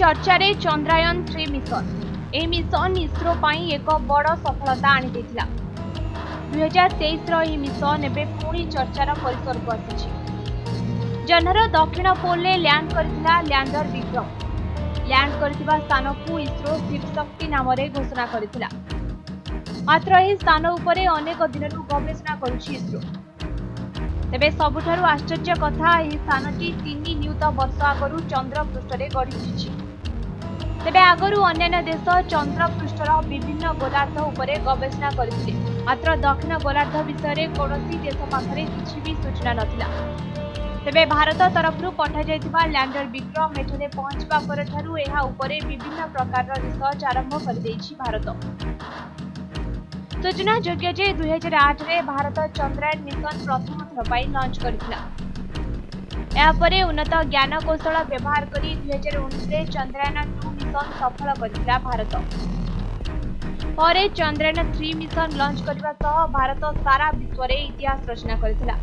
चर्चारे चंद्रायन-3 mission. ए mission ISRO पाई एक बड़ सफलता आनी देथिला। 2023 रो मिशन एबे पुणी चर्चार परिसर को आसी। जनर दक्षिण पोल ले लैंड करथिला लैंडर विक्रम। लैंड करथिबा स्थान को इसरो शिवशक्ति नाम रे घोषणा करथिला। मात्र एही स्थान उपरे अनेक दिनरू गवेषणा करुछि इसरो। तेबे सबुठारु आश्चर्य कथा एही स्थानटी 3 नियुत वर्ष आगरू चंद्र पृष्ठरे गढ़ी उठिछि। तेबे आगरू अन्य देश चंद्र पृष्ठर विभिन्न गोलार्ध उपरे गवेषणा करथिले, मात्र दक्षिण गोलार्ध विषय कौनसी देश पाखरे किछि भी सूचना नथिला। तेबे भारत तरफरु पठा जायतिबा लैंडर विक्रम एठरे पहुंचबा परठारु एहा उपरे विभिन्न प्रकार रिसर्च आरंभ कर देछि भारत। सूचना योग्य जे 2008 रे भारत चंद्रायन मिशन प्रथम थर पाई लॉन्च करथिला। यापरे उन्नत ज्ञान कौशल व्यवहार करी 2019 रे चंद्रायन-2 मिशन सफल करथिला भारत। परे चंद्रायन-3 मिशन लॉन्च करबा सह भारत सारा विश्व रे इतिहास रचना करथिला।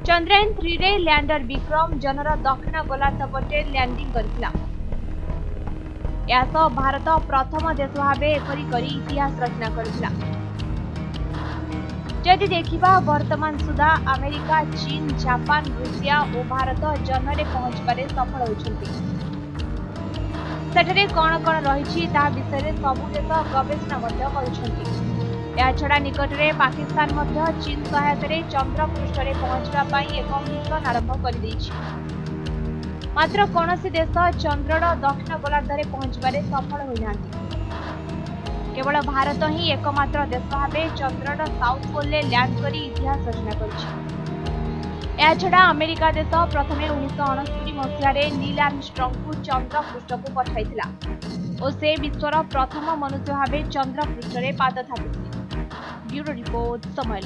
चंद्रायन-3 रे लैंडर विक्रम जनर दक्षिण गोलार्ध पटे लैंडिंग करथिला। यासह भारत प्रथम देश भावे एपरी करी इतिहास रचना करथिला। जदि देखिबा वर्तमान सुधा अमेरिका, चीन, जापान, रूसिया और भारत जन्मरे पहुंचबारे सफल होइछन्ति। सेठरे कोन कोन रहिछि ता विषय सबु देश गवेषणा मध्य करुछन्ति। या छडा निकटरे पाकिस्तान मध्य चीन सहायतारे चंद्र पृष्ठरे पहुंचबा पई एक मिशन आरंभ कर दैछि। मात्र कौनसी देश चंद्रर दक्षिण गोलार्धरे पहुंचबारे सफल होइनांति। केवल भारत ही एकमात्र देश भावे चंद्रर साउथ पोल ले लैंड करी इतिहास रचना करिछि। या छडा अमेरिका देश प्रथमे 1969 मसिहारे नील आर्मस्ट्रंग को चंद्र पृष्ठ को पठाइथिला और से विश्वर प्रथम मनुष्य भावे चंद्र पृष्ठरे पाद थापिथिले। ब्यूरो रिपोर्ट समय।